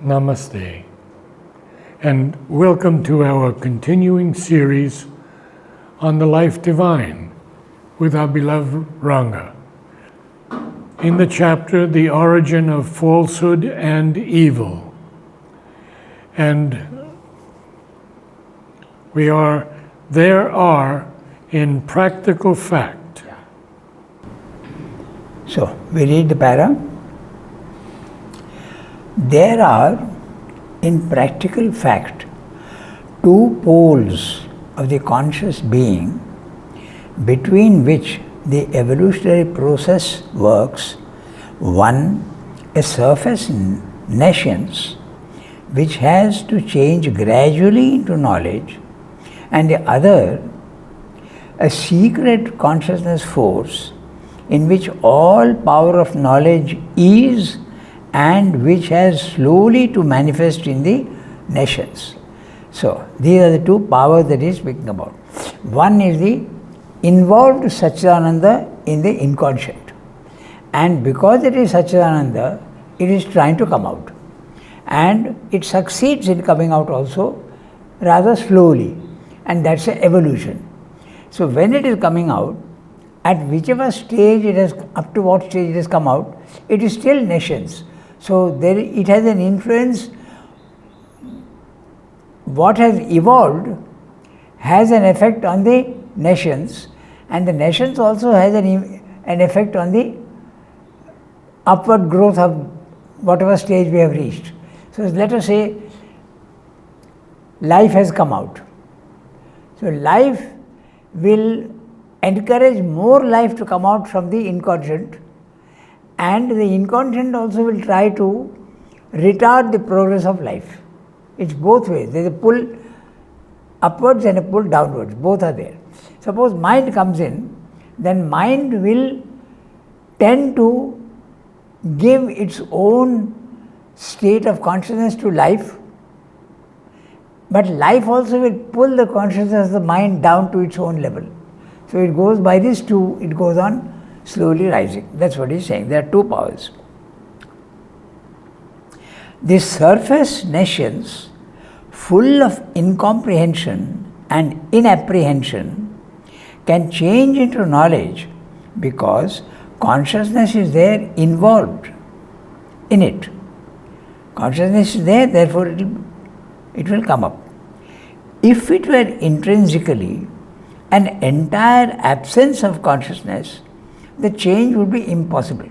Namaste, and welcome to our continuing series on the life divine with our beloved Ranga. In the chapter, The Origin of Falsehood and Evil. And there are in practical fact. So, we read the para. There are, in practical fact, two poles of the conscious being between which the evolutionary process works. One, a surface nescience which has to change gradually into knowledge, and the other, a secret consciousness force in which all power of knowledge is and which has slowly to manifest in the nescience. So, these are the two powers that he is speaking about. One is the involved Satchidananda in the inconscient, and because it is Satchidananda, it is trying to come out, and it succeeds in coming out also rather slowly, and that's an evolution. So, when it is coming out, at whichever stage it has, up to what stage it has come out, it is still nescience. So, it has an influence. What has evolved has an effect on the nescience, and the nescience also has an effect on the upward growth of whatever stage we have reached. So, let us say life has come out. So, life will encourage more life to come out from the inconscient, and the inconscient also will try to retard the progress of life. It's both ways. There is a pull upwards and a pull downwards. Both are there. Suppose mind comes in, then mind will tend to give its own state of consciousness to life, but life also will pull the consciousness of the mind down to its own level. So it goes by these two, it goes on slowly rising. That's what he's saying. There are two powers. This surface nescience, full of incomprehension and inapprehension, can change into knowledge because consciousness is there involved in it. Consciousness is there, therefore it will come up. If it were intrinsically an entire absence of consciousness, the change would be impossible.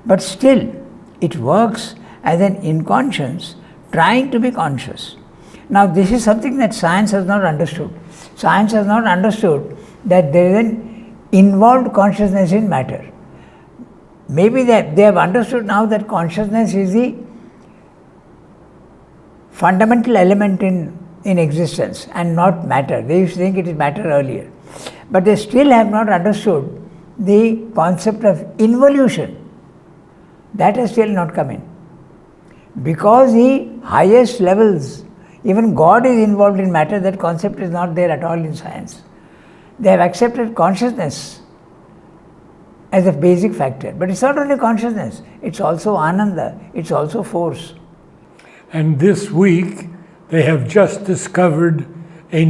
But still, it works as an inconscience trying to be conscious. Now, this is something that science has not understood. Science has not understood that there is an involved consciousness in matter. Maybe they have understood now that consciousness is the fundamental element in existence and not matter. They used to think it is matter earlier. But they still have not understood the concept of involution. That has still not come in. Because the highest levels, even God is involved in matter, that concept is not there at all in science. They have accepted consciousness as a basic factor. But it's not only consciousness, it's also Ananda, it's also force. And this week, they have just discovered a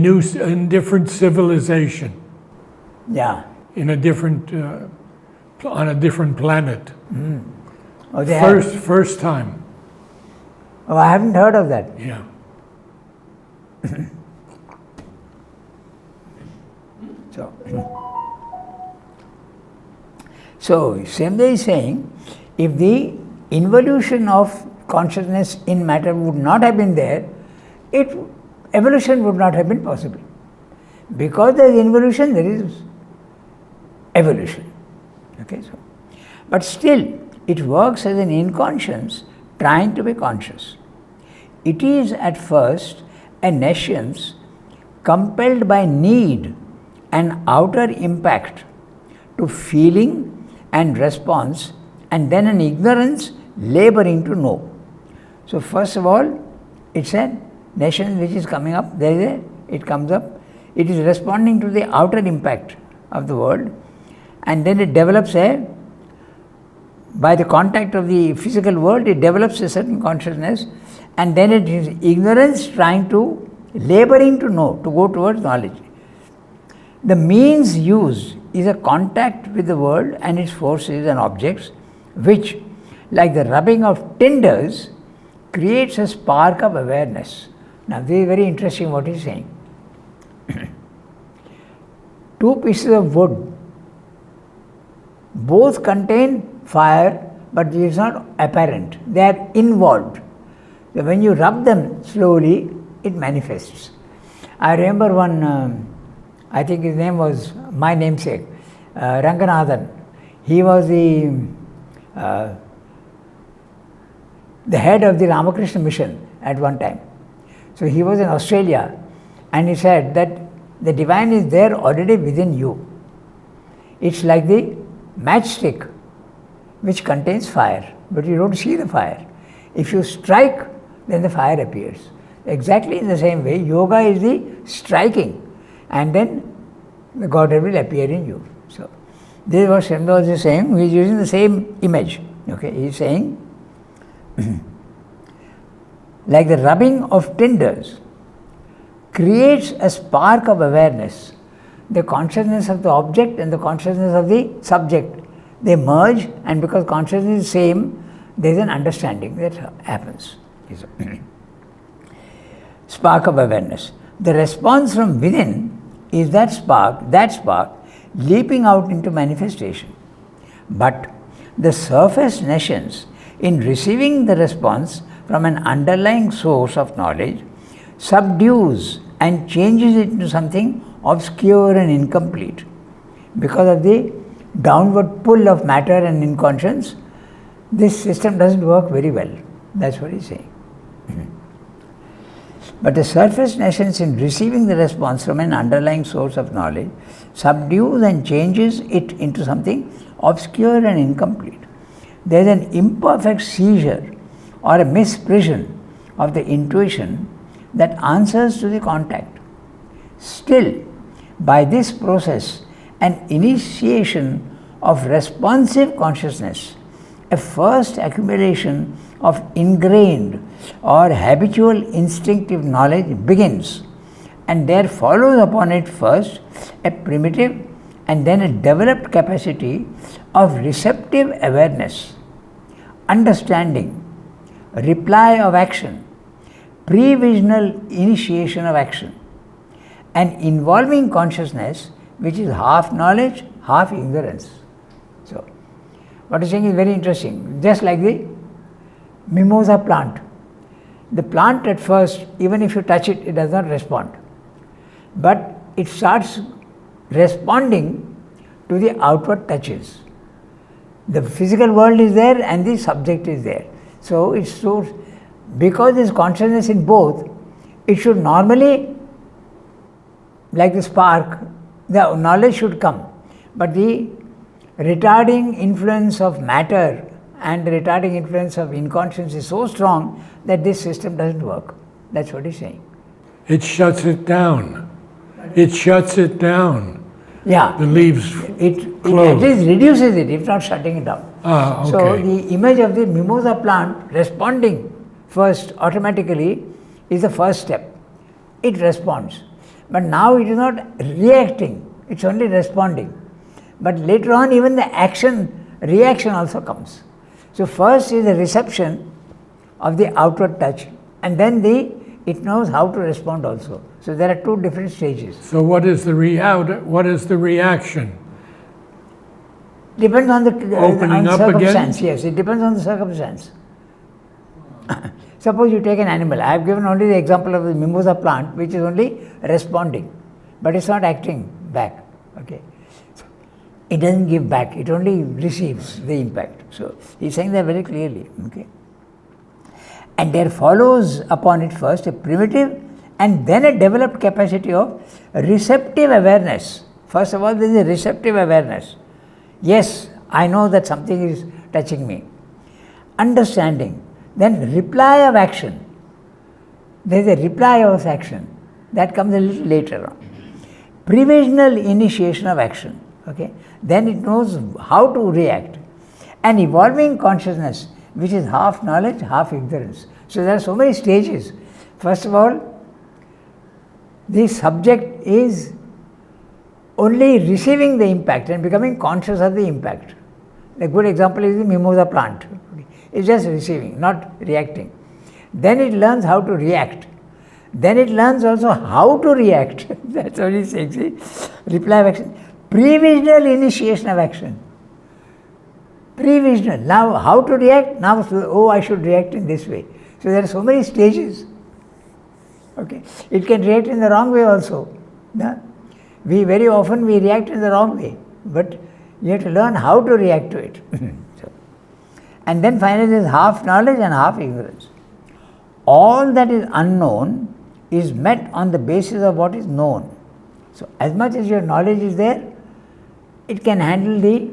different civilization. Yeah. In a different, on a different planet. Mm. Oh, first time. Oh, I haven't heard of that. Yeah. So, Semde is saying, if the involution of consciousness in matter would not have been there, evolution would not have been possible. Because there is involution, there is evolution. Okay, so, but still, it works as an inconscience trying to be conscious. It is at first a nescience compelled by need and outer impact to feeling and response, and then an ignorance laboring to know. So first of all, it's a nescience which is coming up, it comes up, it is responding to the outer impact of the world, and then it develops a by the contact of the physical world, it develops a certain consciousness, and then it is ignorance trying to, laboring to know, to go towards knowledge. The means used is a contact with the world and its forces and objects, which, like the rubbing of tinders, creates a spark of awareness. Now, this is very interesting what he's saying. Two pieces of wood, both contain fire, but it is not apparent. They are involved. So when you rub them slowly, it manifests. I remember one, I think his name was my namesake, Ranganath. He was the head of the Ramakrishna mission at one time. So he was in Australia, and he said that the divine is there already within you. It's like the matchstick which contains fire, but you don't see the fire. If you strike, then the fire appears. Exactly in the same way, yoga is the striking, and then the Godhead will appear in you. So this is what Srimad is saying. He is using the same image. Okay, he is saying, like the rubbing of tinders creates a spark of awareness. The consciousness of the object and the consciousness of the subject, they merge, and because consciousness is same, there is an understanding that happens. Spark of awareness. The response from within is that spark leaping out into manifestation. But the surface nations, in receiving the response from an underlying source of knowledge, subdues and changes it into something obscure and incomplete. Because of the downward pull of matter and inconscience, this system doesn't work very well. That's what he's saying. But the surface nations, in receiving the response from an underlying source of knowledge, subdues and changes it into something obscure and incomplete. There is an imperfect seizure or a misprision of the intuition that answers to the contact. Still, by this process, an initiation of responsive consciousness, a first accumulation of ingrained or habitual instinctive knowledge begins, and there follows upon it first a primitive and then a developed capacity of receptive awareness, understanding, reply of action, previsional initiation of action, and involving consciousness which is half knowledge, half ignorance. So, what he's saying is very interesting. Just like the mimosa plant. The plant at first, even if you touch it, it does not respond. But it starts responding to the outward touches. The physical world is there and the subject is there. So it's so, because there's consciousness in both, it should normally, like the spark, the knowledge should come. But the retarding influence of matter and the retarding influence of inconscience is so strong that this system doesn't work. That's what he's saying. It shuts it down. It shuts it down. Yeah. The leaves It close. at least reduces it, if not shutting it down. Ah, okay. So the image of the mimosa plant responding first automatically is the first step. It responds. But now it is not reacting, it's only responding. But later on even the reaction also comes. So first is the reception of the outward touch, and then it knows how to respond also. So there are two different stages. So what is the reaction? Depends on the Opening up circumstance. again? Yes, it depends on the circumstance. Suppose you take an animal. I have given only the example of the mimosa plant, which is only responding, but it's not acting back. Okay, so it doesn't give back; it only receives the impact. So he's saying that very clearly. Okay, and there follows upon it first a primitive and then a developed capacity of receptive awareness. First of all, there is a receptive awareness. Yes, I know that something is touching me. Understanding. Then reply of action. There is a reply of action. That comes a little later on. Previsional initiation of action. Okay. Then it knows how to react. an evolving consciousness which is half knowledge, half ignorance. So there are so many stages. First of all, the subject is only receiving the impact and becoming conscious of the impact. A good example is the mimosa plant. It's just receiving, not reacting. Then it learns how to react. Then it learns also how to react. That's what he's saying. See? Reply of action. Previsional initiation of action. Previsional. Now how to react? Now, I should react in this way. So there are so many stages. Okay. It can react in the wrong way also. Yeah? Very often we react in the wrong way. But you have to learn how to react to it. So, and then finally there is half knowledge and half ignorance. All that is unknown is met on the basis of what is known. So as much as your knowledge is there, it can handle the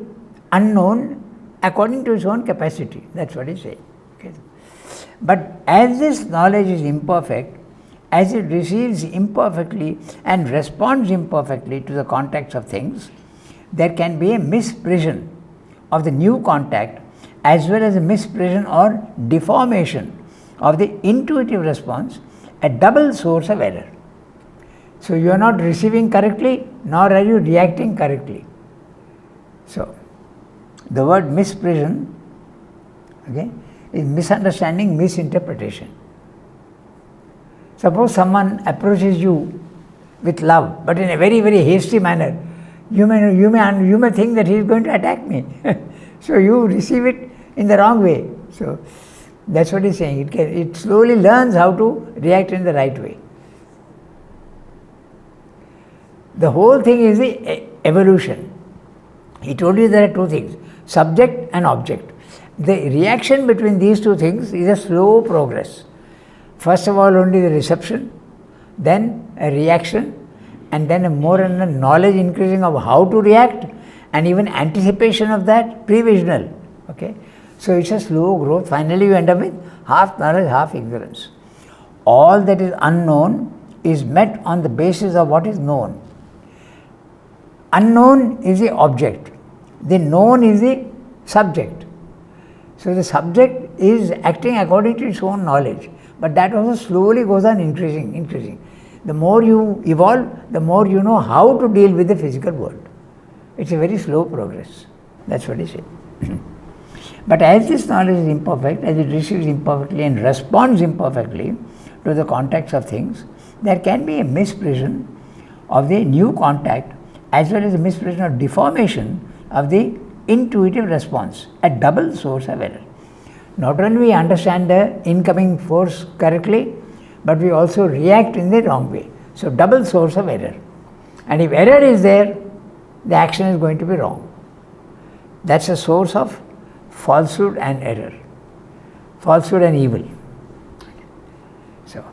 unknown according to its own capacity. That's what he's saying. Okay. But as this knowledge is imperfect, as it receives imperfectly and responds imperfectly to the contacts of things, there can be a misprision of the new contact as well as a misprision or deformation of the intuitive response, a double source of error. So you are not receiving correctly, nor are you reacting correctly. So the word misprision, okay, is misunderstanding, misinterpretation. Suppose someone approaches you with love, but in a very, very hasty manner. You may think that he is going to attack me. So you receive it in the wrong way. So that's what he's saying. It slowly learns how to react in the right way. The whole thing is the evolution. He told you there are two things, subject and object. The reaction between these two things is a slow progress. First of all, only the reception, then a reaction, and then a more and more knowledge increasing of how to react, and even anticipation of that, previsional. Okay? So it's a slow growth. Finally you end up with half knowledge, half ignorance. All that is unknown is met on the basis of what is known. Unknown is the object. The known is the subject. So the subject is acting according to its own knowledge. But that also slowly goes on increasing. The more you evolve, the more you know how to deal with the physical world. It's a very slow progress. That's what he said. But as this knowledge is imperfect, as it receives imperfectly and responds imperfectly to the contacts of things, there can be a misprision of the new contact as well as a misprision or deformation of the intuitive response, a double source of error. Not only we understand the incoming force correctly, but we also react in the wrong way. So double source of error. And if error is there, the action is going to be wrong. That's a source of falsehood and error. Falsehood and evil. So,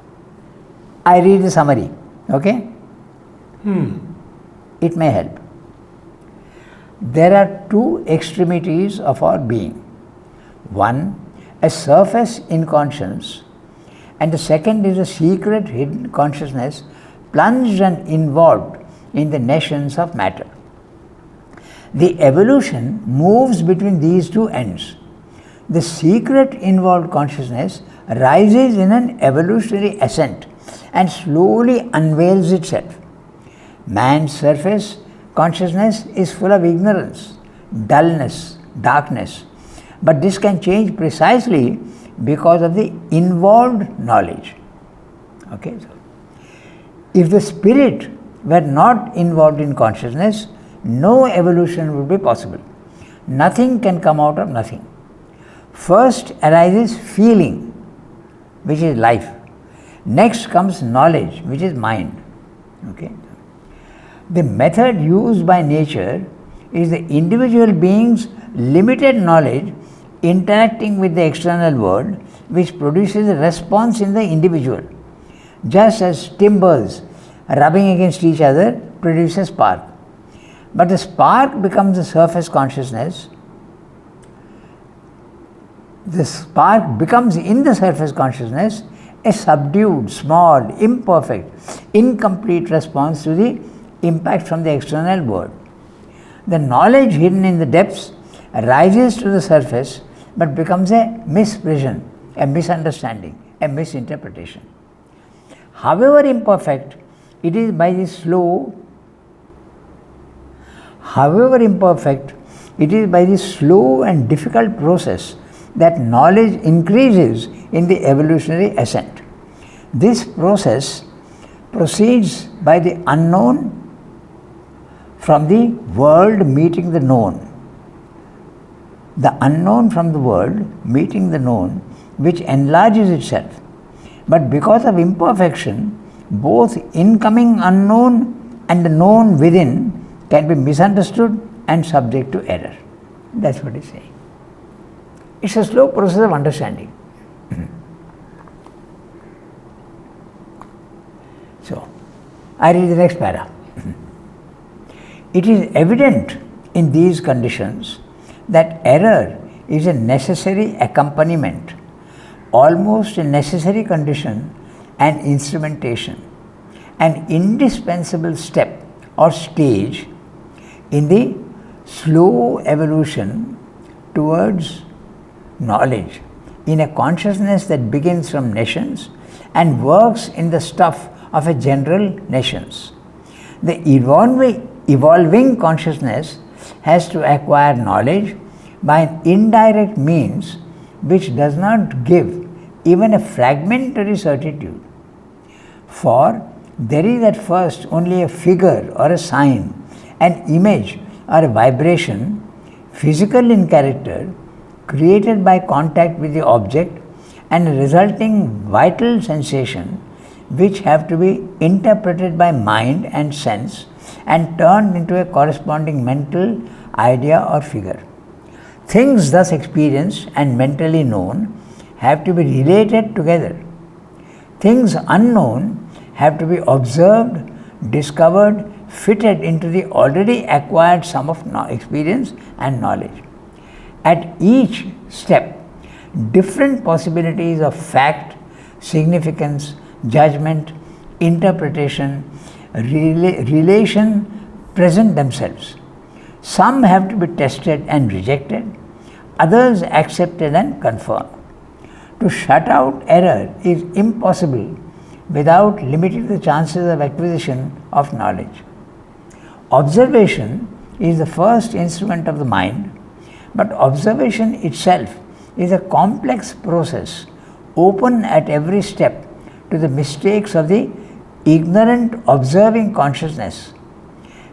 I read the summary. Okay? It may help. There are two extremities of our being. One, a surface inconscience, and the second is a secret hidden consciousness plunged and involved in the nescience of matter. The evolution moves between these two ends. The secret involved consciousness rises in an evolutionary ascent and slowly unveils itself. Man's surface consciousness is full of ignorance, dullness, darkness, but this can change precisely because of the involved knowledge. Okay? If the spirit were not involved in consciousness, no evolution would be possible. Nothing can come out of nothing. First arises feeling, which is life. Next comes knowledge, which is mind. Okay? The method used by nature is the individual being's limited knowledge interacting with the external world, which produces a response in the individual, just as timbers rubbing against each other produce a spark. But the spark becomes a surface consciousness. The spark becomes in the surface consciousness a subdued, small, imperfect, incomplete response to the impact from the external world. The knowledge hidden in the depths rises to the surface but becomes a misprision, a misunderstanding, a misinterpretation. However imperfect, it is by the slow and difficult process that knowledge increases in the evolutionary ascent. This process proceeds by the unknown from the world meeting the known. The unknown from the world meeting the known, which enlarges itself. But because of imperfection, both incoming unknown and the known within can be misunderstood and subject to error. That's what he's saying. It's a slow process of understanding. So, I read the next para. It is evident in these conditions that error is a necessary accompaniment, almost a necessary condition and instrumentation, an indispensable step or stage in the slow evolution towards knowledge in a consciousness that begins from nations and works in the stuff of a general nations. The evolving consciousness has to acquire knowledge by an indirect means which does not give even a fragmentary certitude. For there is at first only a figure or a sign, an image or a vibration, physical in character, created by contact with the object and a resulting vital sensation, which have to be interpreted by mind and sense and turned into a corresponding mental idea or figure. Things thus experienced and mentally known have to be related together. Things unknown have to be observed, discovered, fitted into the already acquired sum of experience and knowledge. At each step, different possibilities of fact, significance, judgment, interpretation, relation present themselves. Some have to be tested and rejected, others accepted and confirmed. To shut out error is impossible without limiting the chances of acquisition of knowledge. Observation is the first instrument of the mind, but observation itself is a complex process, open at every step to the mistakes of the ignorant observing consciousness,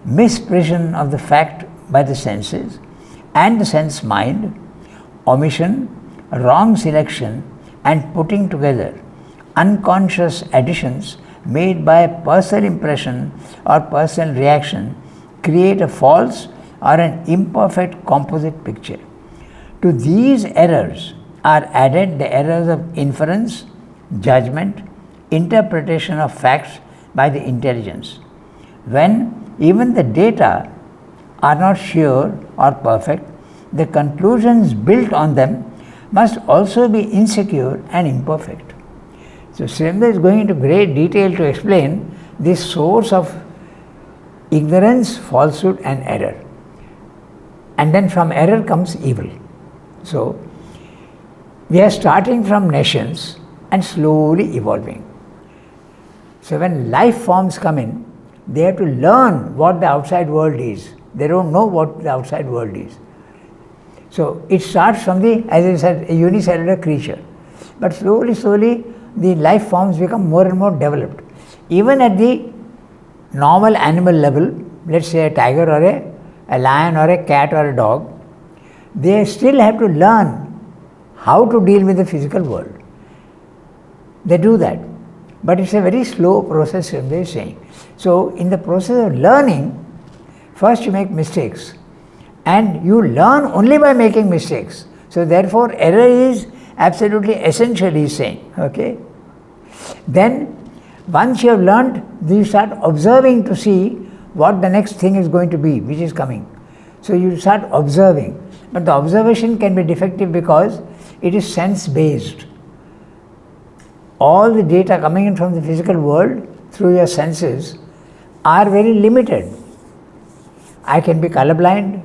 misprision of the fact by the senses and the sense mind, omission, wrong selection and putting together, unconscious additions made by personal impression or personal reaction create a false or an imperfect composite picture. To these errors are added the errors of inference, judgment, interpretation of facts by the intelligence. When even the data are not sure or perfect, the conclusions built on them must also be insecure and imperfect. So Srindra is going into great detail to explain this source of ignorance, falsehood and error. And then from error comes evil. So we are starting from nations and slowly evolving. So when life forms come in, they have to learn what the outside world is. They don't know what the outside world is. So it starts from the, as I said, a unicellular creature. But slowly, the life forms become more and more developed. Even at the normal animal level, let's say a tiger or a lion or a cat or a dog, they still have to learn how to deal with the physical world. They do that. But it's a very slow process, they are saying. So in the process of learning, first you make mistakes. And you learn only by making mistakes. So therefore error is absolutely essential, he is saying. Okay? Then once you have learned, you start observing to see what the next thing is going to be, which is coming. So you start observing. But the observation can be defective because it is sense-based. All the data coming in from the physical world through your senses are very limited. I can be colorblind,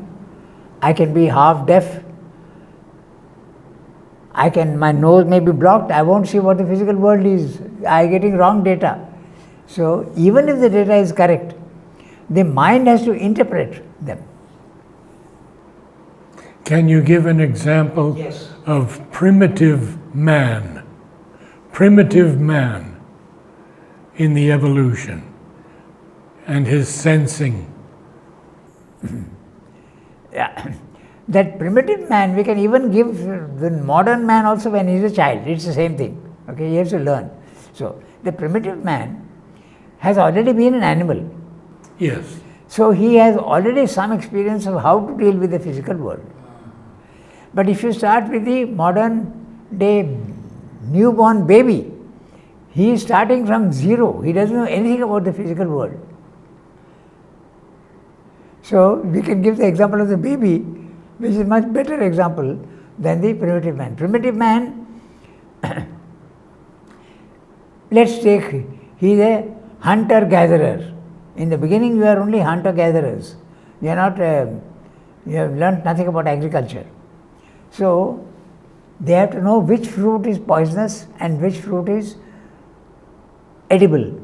I can be half deaf. My nose may be blocked. I won't see what the physical world is. I am getting wrong data. So even if the data is correct, the mind has to interpret them. Can you give an example Yes. of primitive man? Primitive man in the evolution and his sensing. Yeah. That primitive man, we can even give the modern man also when he is a child. It's the same thing. Okay, he has to learn. So the primitive man has already been an animal. Yes. So he has already some experience of how to deal with the physical world. But if you start with the modern day newborn baby, he is starting from zero. He doesn't know anything about the physical world. So we can give the example of the baby, which is a much better example than the primitive man. Primitive man, let's take, he is a hunter-gatherer. In the beginning you are only hunter-gatherers. You are not, you have learnt nothing about agriculture. So they have to know which fruit is poisonous and which fruit is edible.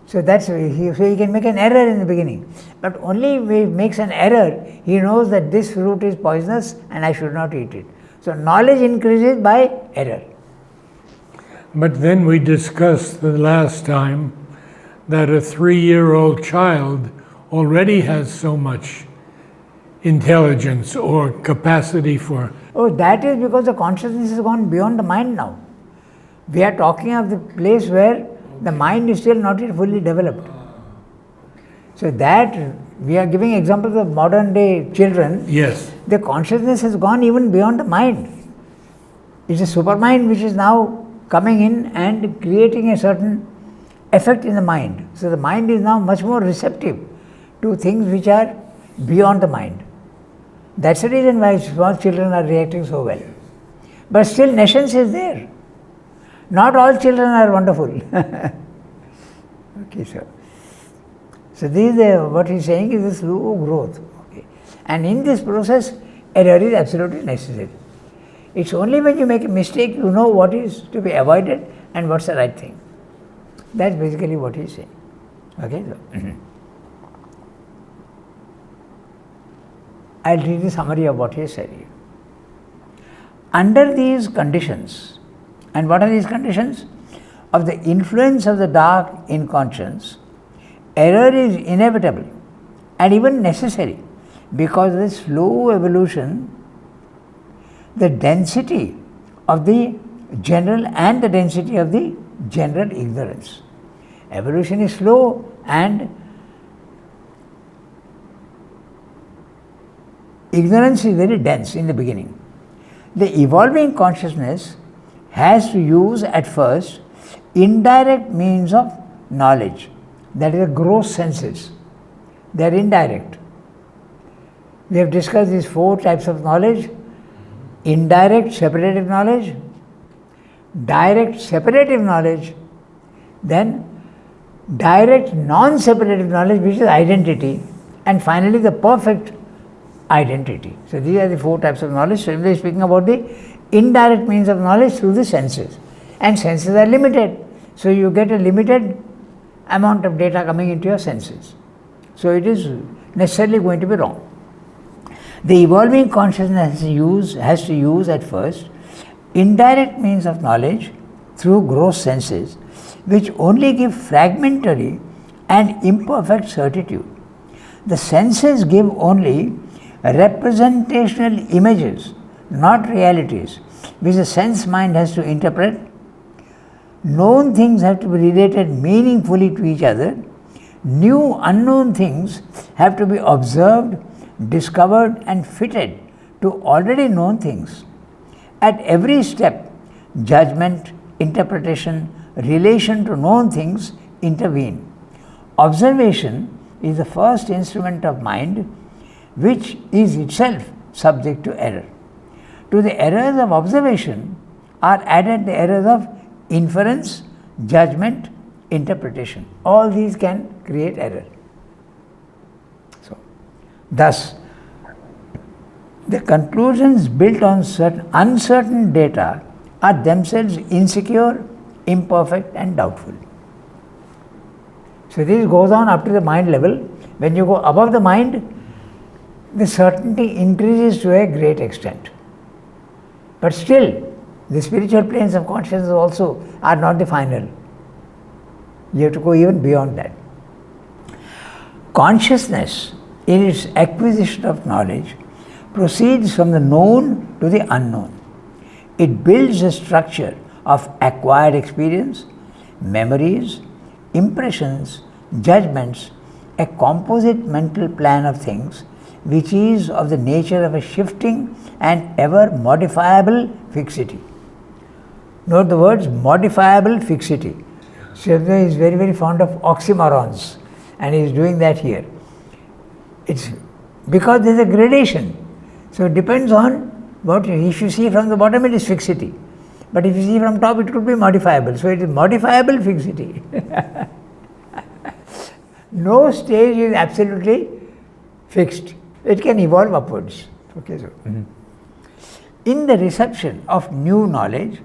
So that's so he can make an error in the beginning. But only if he makes an error, he knows that this fruit is poisonous and I should not eat it. So knowledge increases by error. But then we discussed the last time that a 3-year-old child already has so much intelligence or capacity for. Oh, that is because the consciousness has gone beyond the mind now. We are talking of the place where the mind is still not yet fully developed. So that we are giving examples of modern day children. Yes. The consciousness has gone even beyond the mind. It's a supermind which is now coming in and creating a certain effect in the mind. So the mind is now much more receptive to things which are beyond the mind. That's the reason why small children are reacting so well. But still nescience is there. Not all children are wonderful. Okay, so this is what he is saying is a slow growth. Okay. And in this process, error is absolutely necessary. It's only when you make a mistake you know what is to be avoided and what's the right thing. That's basically what he is saying. Okay, so I'll read the summary of what he said here. Under these conditions, and what are these conditions? Of the influence of the dark in conscience, error is inevitable and even necessary because of the slow evolution, the density of the general and the density of the general ignorance. Evolution is slow and ignorance is very dense in the beginning. The evolving consciousness has to use at first indirect means of knowledge, that is the gross senses. They are indirect. We have discussed these 4 types of knowledge: indirect separative knowledge, direct separative knowledge, then direct non-separative knowledge, which is identity, and finally the perfect identity. So these are the 4 types of knowledge. So we are speaking about the indirect means of knowledge through the senses, and senses are limited. So you get a limited amount of data coming into your senses. So it is necessarily going to be wrong. The evolving consciousness has to use at first indirect means of knowledge through gross senses, which only give fragmentary and imperfect certitude. The senses give only representational images, not realities, which the sense mind has to interpret. Known things have to be related meaningfully to each other. New unknown things have to be observed, discovered and fitted to already known things. At every step, judgment, interpretation, relation to known things intervene. Observation is the first instrument of mind, which is itself subject to error. To the errors of observation are added the errors of inference, judgment, interpretation. All these can create error. So, thus, The conclusions built on uncertain data are themselves insecure, imperfect, and doubtful. So this goes on up to the mind level. When you go above the mind, the certainty increases to a great extent. But still, the spiritual planes of consciousness also are not the final. You have to go even beyond that. Consciousness, in its acquisition of knowledge, proceeds from the known to the unknown. It builds a structure of acquired experience, memories, impressions, judgments, a composite mental plan of things which is of the nature of a shifting and ever modifiable fixity. Note the words modifiable fixity. Sridhar is very, very fond of oxymorons, and he is doing that here. It's because there is a gradation. So it depends on what, if you see from the bottom it is fixity. But if you see from top it could be modifiable. So it is modifiable fixity. No stage is absolutely fixed. It can evolve upwards. Okay, so in the reception of new knowledge,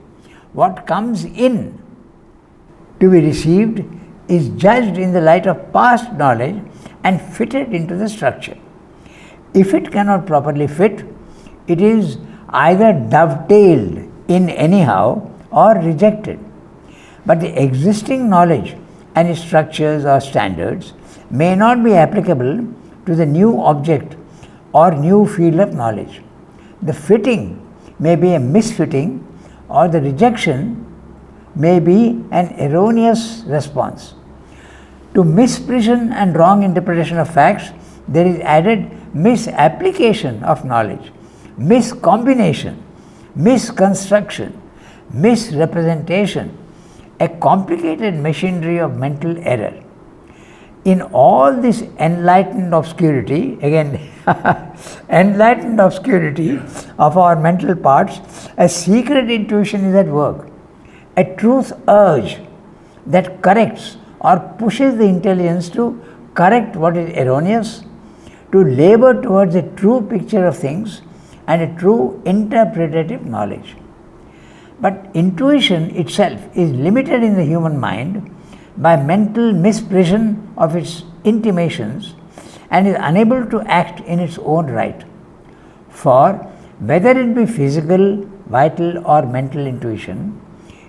what comes in to be received is judged in the light of past knowledge and fitted into the structure. If it cannot properly fit, it is either dovetailed in anyhow or rejected. But the existing knowledge and its structures or standards may not be applicable to the new object or new field of knowledge. The fitting may be a misfitting, or the rejection may be an erroneous response. To misprision and wrong interpretation of facts, there is added misapplication of knowledge, miscombination, misconstruction, misrepresentation, a complicated machinery of mental error. In all this enlightened obscurity, again, enlightened obscurity of our mental parts, a secret intuition is at work, a truth urge that corrects or pushes the intelligence to correct what is erroneous, to labor towards a true picture of things and a true interpretative knowledge. But intuition itself is limited in the human mind by mental misprision of its intimations and is unable to act in its own right. For whether it be physical, vital or mental intuition,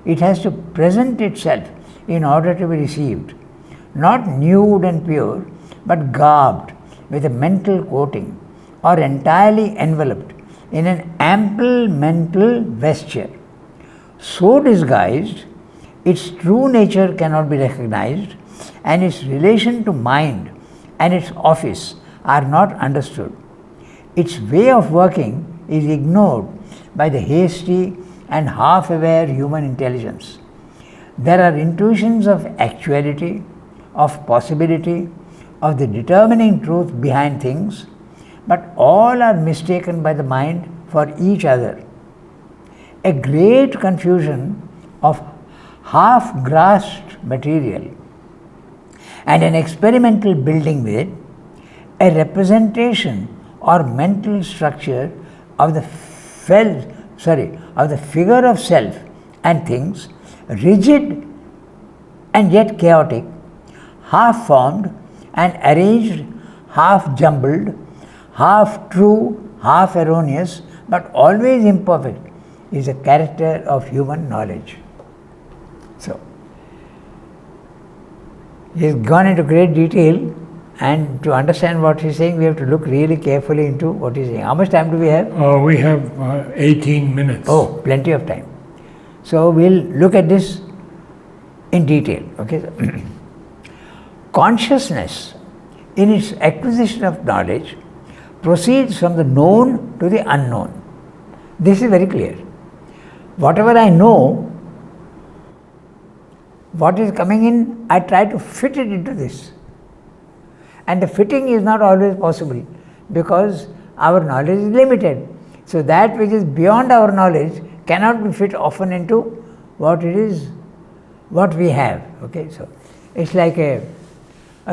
it has to present itself in order to be received, not nude and pure, but garbed with a mental coating or entirely enveloped in an ample mental vesture. So disguised, its true nature cannot be recognized, and its relation to mind and its office are not understood. Its way of working is ignored by the hasty and half-aware human intelligence. There are intuitions of actuality, of possibility, of the determining truth behind things, but all are mistaken by the mind for each other. A great confusion of half-grasped material and an experimental building with it, a representation or mental structure of the figure of self and things, rigid and yet chaotic, half formed and arranged, half jumbled, half true, half erroneous, but always imperfect, is a character of human knowledge. So, he has gone into great detail, and to understand what he is saying, we have to look really carefully into what he is saying. How much time do we have? We have 18 minutes. Oh, plenty of time. So, we will look at this in detail. Okay. Consciousness, in its acquisition of knowledge, proceeds from the known to the unknown. This is very clear. Whatever I know, what is coming in, I try to fit it into this. And the fitting is not always possible because our knowledge is limited. So that which is beyond our knowledge cannot be fit often into what it is, what we have. Okay, so it's like a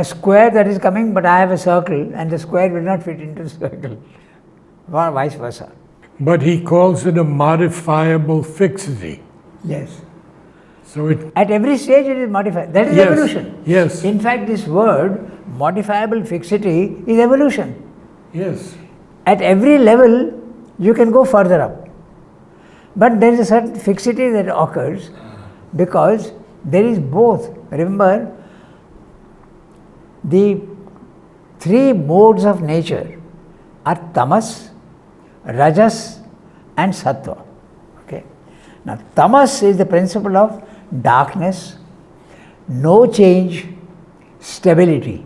square that is coming, but I have a circle and the square will not fit into the circle. or vice versa. But he calls it a modifiable fixity. Yes. So it, At every stage it is modified. That is yes, evolution. yes, In fact, this word, modifiable fixity, is evolution. yes, At every level, you can go further up. But there is a certain fixity that occurs because there is both. Remember, the three modes of nature are tamas, rajas and sattva. Okay. Now, tamas is the principle of darkness, no change, stability.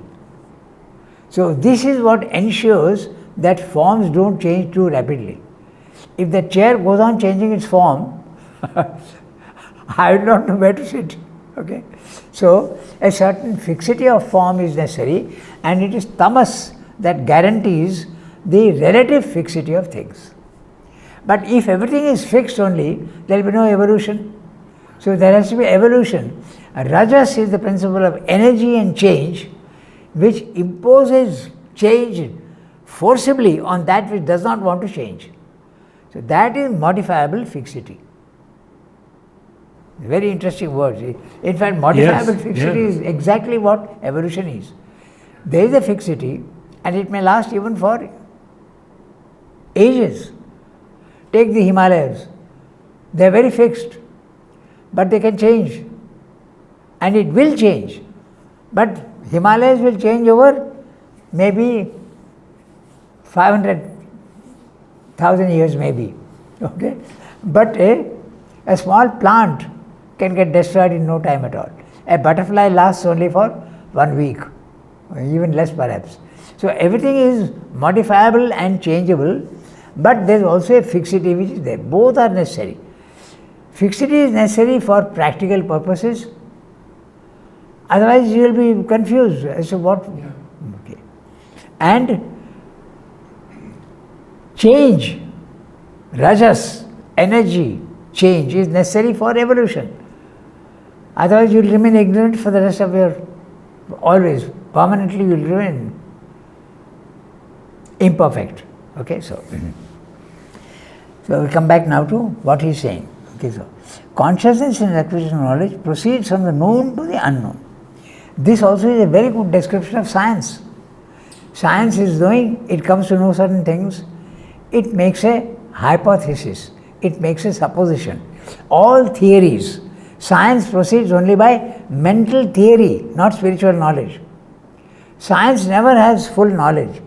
So, this is what ensures that forms don't change too rapidly. If the chair goes on changing its form, I will not know where to sit. Okay. So, a certain fixity of form is necessary, and it is tamas that guarantees the relative fixity of things. But if everything is fixed only, there will be no evolution. So, there has to be evolution. Rajas is the principle of energy and change, which imposes change forcibly on that which does not want to change. So, that is modifiable fixity. Very interesting words. In fact, modifiable fixity is exactly what evolution is. There is a fixity, and it may last even for ages. Take the Himalayas. They are very fixed, but they can change, and it will change. But Himalayas will change over maybe 500,000 years maybe. Okay? But a small plant can get destroyed in no time at all. A butterfly lasts only for 1 week, or even less perhaps. So everything is modifiable and changeable, but there is also a fixity which is there. Both are necessary. Fixity is necessary for practical purposes, otherwise you will be confused as to what. yeah. Okay. And change, rajas, energy, change is necessary for evolution. Otherwise you will remain ignorant for the rest of your, always, permanently you will remain imperfect. Okay, so we come back now to what he is saying. Okay, so consciousness in acquisition of knowledge proceeds from the known to the unknown. This also is a very good description of science. Science is knowing, it comes to know certain things, it makes a hypothesis, it makes a supposition. All theories, science proceeds only by mental theory, not spiritual knowledge. Science never has full knowledge.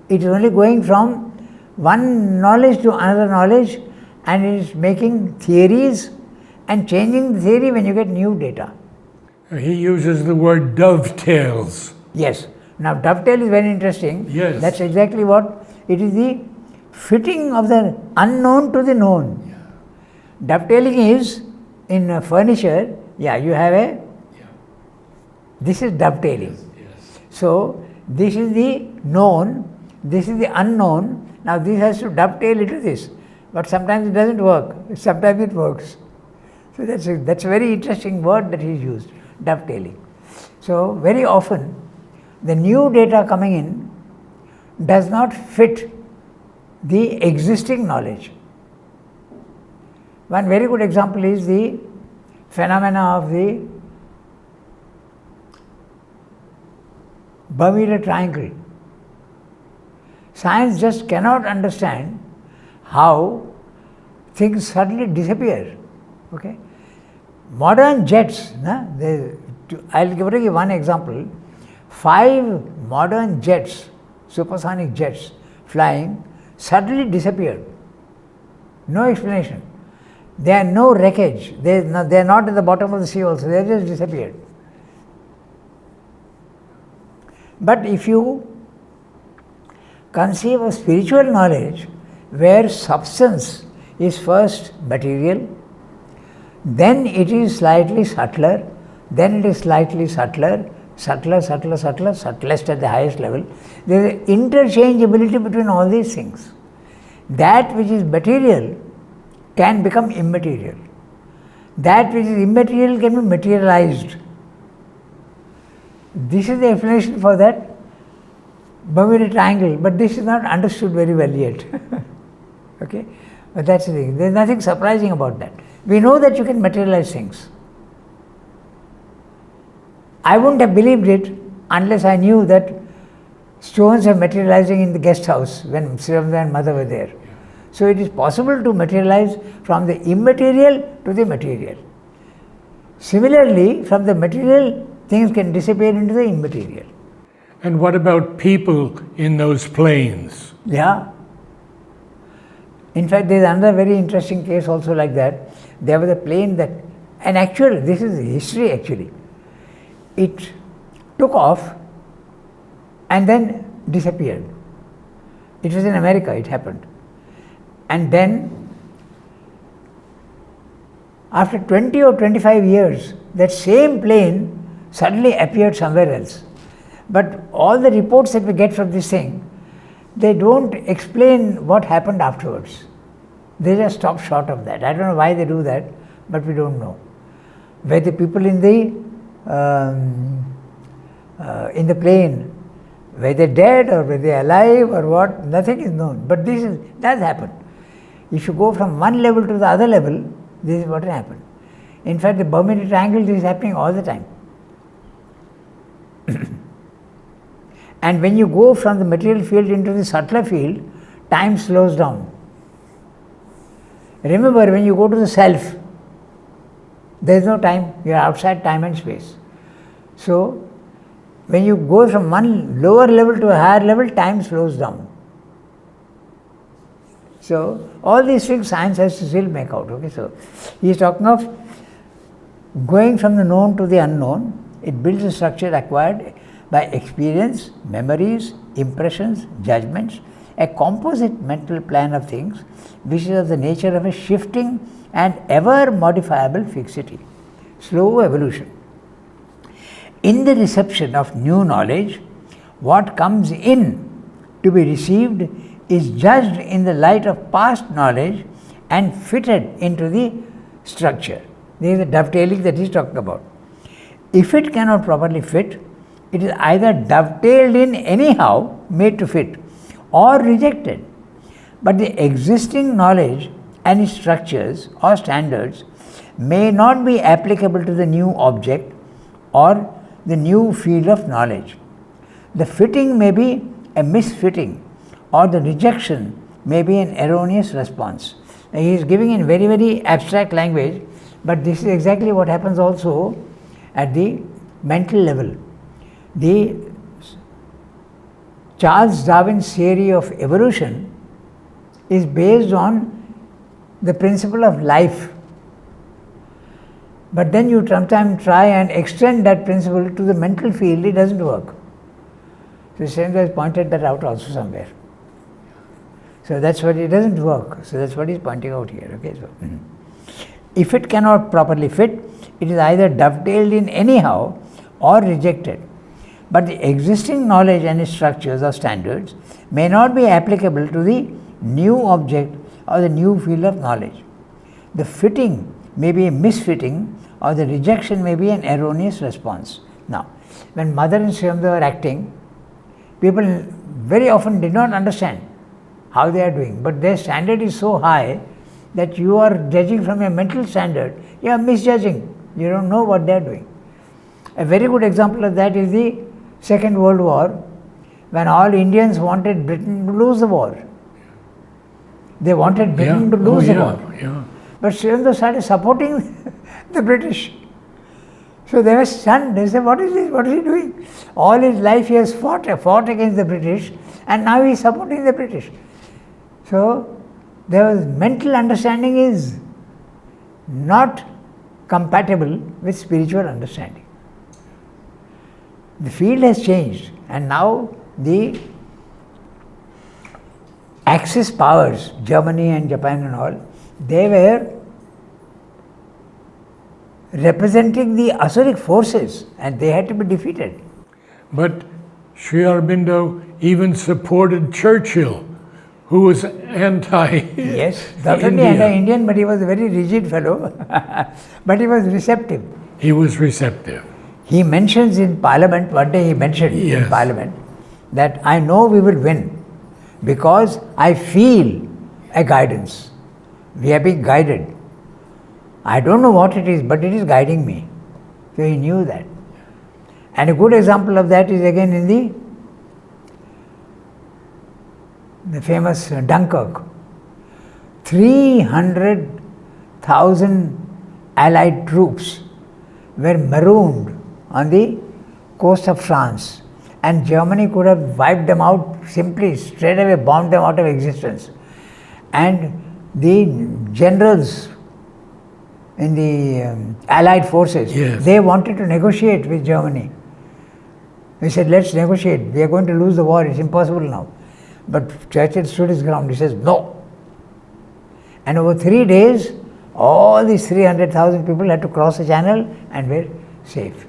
It is only going from one knowledge to another knowledge, and it is making theories and changing the theory when you get new data. He uses the word dovetails. Yes. Now, dovetail is very interesting. Yes. That's exactly what it is, the fitting of the unknown to the known. Yeah. Dovetailing is in furniture, you have a, this is dovetailing. Yes. So, this is the known, this is the unknown. Now, this has to dovetail into this. But sometimes it doesn't work, sometimes it works. So, that's a very interesting word that he used, dovetailing. So, very often the new data coming in does not fit the existing knowledge. One very good example is the phenomena of the Bermuda Triangle. Science just cannot understand how things suddenly disappear. Okay? Modern jets, I'll give you one example. 5 modern jets, supersonic jets flying, suddenly disappeared. No explanation. There are no wreckage. They are not at the bottom of the sea also. They have just disappeared. But if you conceive of spiritual knowledge where substance is first material, then it is slightly subtler, then it is slightly subtler, subtlest at the highest level. There is interchangeability between all these things. That which is material can become immaterial. That which is immaterial can be materialized. This is the explanation for that Bermuda Triangle, but this is not understood very well yet. Okay? But that's the thing. There's nothing surprising about that. We know that you can materialize things. I wouldn't have believed it unless I knew that stones are materializing in the guest house when Sriramda and Mother were there. So it is possible to materialize from the immaterial to the material. Similarly, from the material, things can disappear into the immaterial. And what about people in those planes? Yeah. In fact, there is another very interesting case also like that. There was a plane that, and actually, this is history actually. It took off and then disappeared. It was in America, it happened. And then, after 20 or 25 years, that same plane suddenly appeared somewhere else. But all the reports that we get from this thing, they don't explain what happened afterwards. They just stop short of that. I don't know why they do that, but we don't know. Were the people in the plane, were they dead or were they alive or what? Nothing is known. But this does happen. If you go from one level to the other level, this is what will happen. In fact, the Bermuda Triangle, this is happening all the time. And when you go from the material field into the subtler field, time slows down. Remember, when you go to the self, there is no time, you are outside time and space. So, when you go from one lower level to a higher level, time slows down. So, all these things science has to still make out. Okay, so he is talking of going from the known to the unknown. It builds a structure acquired by experience, memories, impressions, judgments, a composite mental plan of things which is of the nature of a shifting and ever modifiable fixity. Slow evolution. In the reception of new knowledge, what comes in to be received is judged in the light of past knowledge and fitted into the structure. There is a dovetailing that he is talking about. If it cannot properly fit, it is either dovetailed in anyhow, made to fit, or rejected. But the existing knowledge and its structures or standards may not be applicable to the new object or the new field of knowledge. The fitting may be a misfitting, or the rejection may be an erroneous response. Now, he is giving in very, very abstract language, but this is exactly what happens also at the mental level. The Charles Darwin's theory of evolution is based on the principle of life. But then you sometimes try and extend that principle to the mental field, it doesn't work. So Srinath has pointed that out also somewhere. So that's what it doesn't work. So that's what he's pointing out here. Okay. So if it cannot properly fit, it is either dovetailed in anyhow or rejected. But the existing knowledge and its structures or standards may not be applicable to the new object or the new field of knowledge. The fitting may be a misfitting, or the rejection may be an erroneous response. Now, when Mother and Sriramda were acting, people very often did not understand how they are doing, but their standard is so high that you are judging from a mental standard, you are misjudging, you don't know what they are doing. A very good example of that is the Second World War, when all Indians wanted Britain to lose the war. They wanted Britain to lose the war. Yeah. But Sriramda started supporting the British. So they were stunned. They said, what is this? What is he doing? All his life he has fought against the British, and now he is supporting the British. So there was mental understanding is not compatible with spiritual understanding. The field has changed, and now the Axis powers, Germany and Japan and all, they were representing the Asuric forces, and they had to be defeated. But Sri Aurobindo even supported Churchill, who was anti-India. Yes, definitely anti-Indian, but he was a very rigid fellow. But he was receptive. He was receptive. He mentions in Parliament, one day he mentioned in Parliament, that I know we will win because I feel a guidance. We are being guided. I don't know what it is, but it is guiding me. So he knew that. And a good example of that is again in the famous Dunkirk. 300,000 Allied troops were marooned on the coast of France, and Germany could have wiped them out simply, straight away bombed them out of existence. And the generals in the Allied forces, yes, they wanted to negotiate with Germany. They said, let's negotiate, we are going to lose the war, it's impossible now. But Churchill stood his ground, he says, no. And over 3 days, all these 300,000 people had to cross the channel and were safe.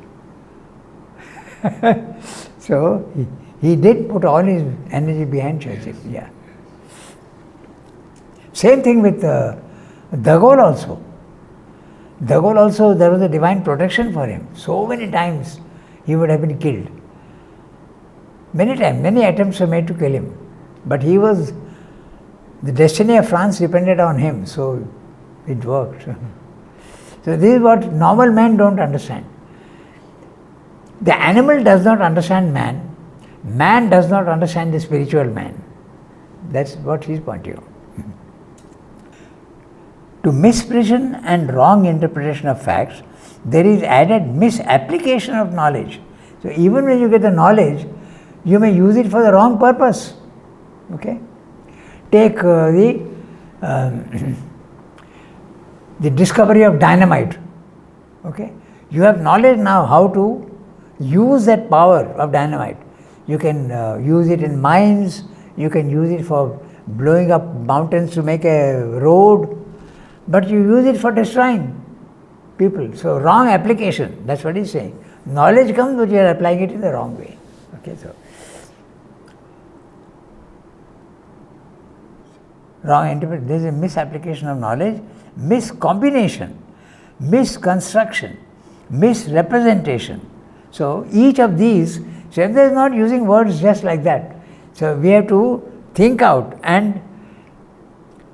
So he did put all his energy behind Churchill, yeah. Same thing with De Gaulle also. De Gaulle also, there was a divine protection for him. So many times he would have been killed. Many times, many attempts were made to kill him. But he was, the destiny of France depended on him, so it worked. So this is what normal men don't understand. The animal does not understand man. Man does not understand the spiritual man. That's what his point of view. To misprision and wrong interpretation of facts, there is added misapplication of knowledge. So even when you get the knowledge, you may use it for the wrong purpose. Okay? Take the discovery of dynamite. Okay? You have knowledge now how to use that power of dynamite. You can use it in mines, you can use it for blowing up mountains to make a road, but you use it for destroying people. So wrong application, that's what he's saying. Knowledge comes, but you are applying it in the wrong way. Okay, so wrong interpretation, there is a misapplication of knowledge, miscombination, misconstruction, misrepresentation. So each of these, Sridhar is not using words just like that. So we have to think out and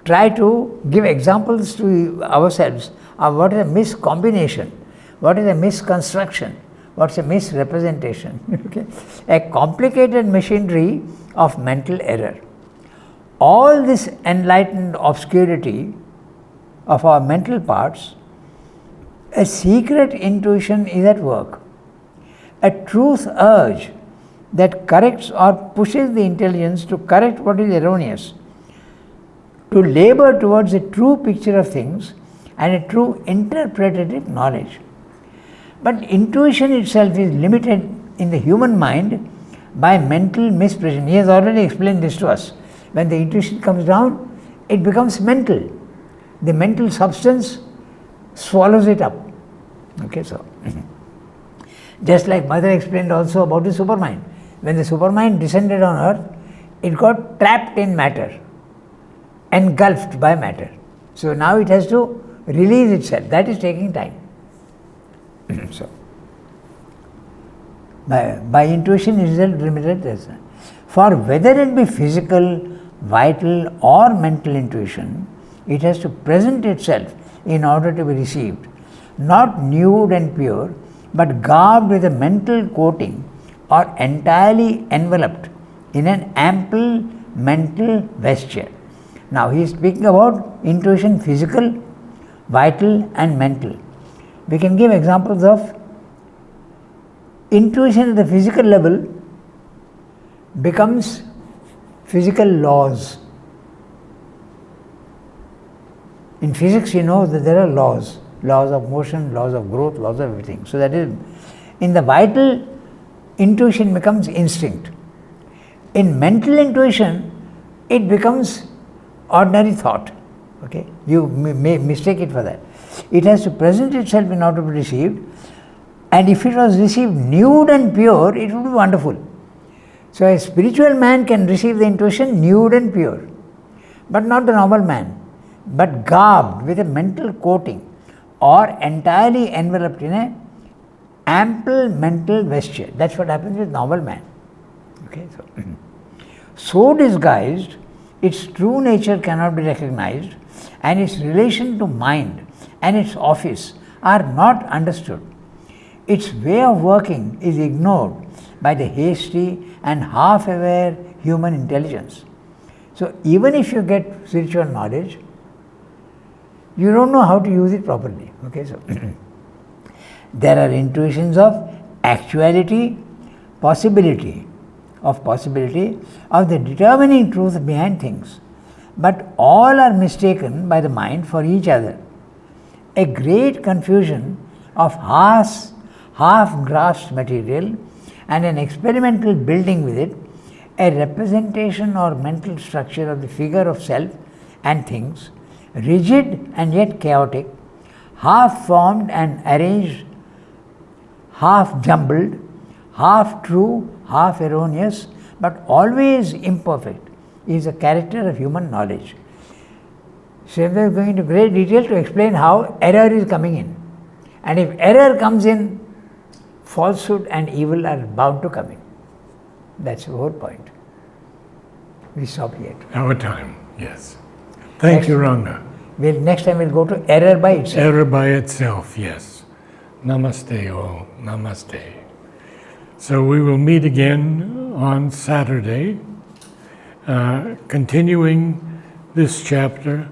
try to give examples to ourselves of what is a miscombination, what is a misconstruction, what's a misrepresentation. Okay? A complicated machinery of mental error. All this enlightened obscurity of our mental parts, a secret intuition is at work. A truth urge that corrects or pushes the intelligence to correct what is erroneous, to labor towards a true picture of things and a true interpretative knowledge. But intuition itself is limited in the human mind by mental misprision. He has already explained this to us. When the intuition comes down, it becomes mental. The mental substance swallows it up. Okay, so just like Mother explained also about the supermind. When the supermind descended on earth, it got trapped in matter, engulfed by matter. So now it has to release itself. That is taking time. So by intuition it is limited. For whether it be physical, vital or mental intuition, it has to present itself in order to be received, not nude and pure, but garbed with a mental coating or entirely enveloped in an ample mental vesture. Now he is speaking about intuition physical, vital and mental. We can give examples of intuition at the physical level becomes physical laws. In physics, you know that there are laws of motion, laws of growth, laws of everything. So that is, in the vital, intuition becomes instinct. In mental intuition, it becomes ordinary thought. Okay, you may mistake it for that. It has to present itself in order to be received, and if it was received nude and pure, it would be wonderful. So a spiritual man can receive the intuition nude and pure, but not the normal man, but garbed with a mental coating or entirely enveloped in a ample mental vesture. That's what happens with normal man. Okay, so disguised, its true nature cannot be recognized, and its relation to mind and its office are not understood. Its way of working is ignored by the hasty and half-aware human intelligence. So even if you get spiritual knowledge, you don't know how to use it properly. Okay, so there are intuitions of actuality, possibility of the determining truth behind things, but all are mistaken by the mind for each other. A great confusion of half-grasped material and an experimental building with it, a representation or mental structure of the figure of self and things, rigid and yet chaotic, half formed and arranged, half jumbled, half true, half erroneous, but always imperfect, is a character of human knowledge. So we are going into great detail to explain how error is coming in. And if error comes in, falsehood and evil are bound to come in. That's the whole point. We stop here. Our time, yes. Thank you, Ranga. Next time we'll go to error by itself. Error by itself, yes. Namaste all, namaste. So we will meet again on Saturday, continuing this chapter,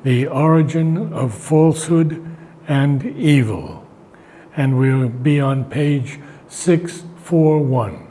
The Origin of Falsehood and Evil. And we'll be on page 641.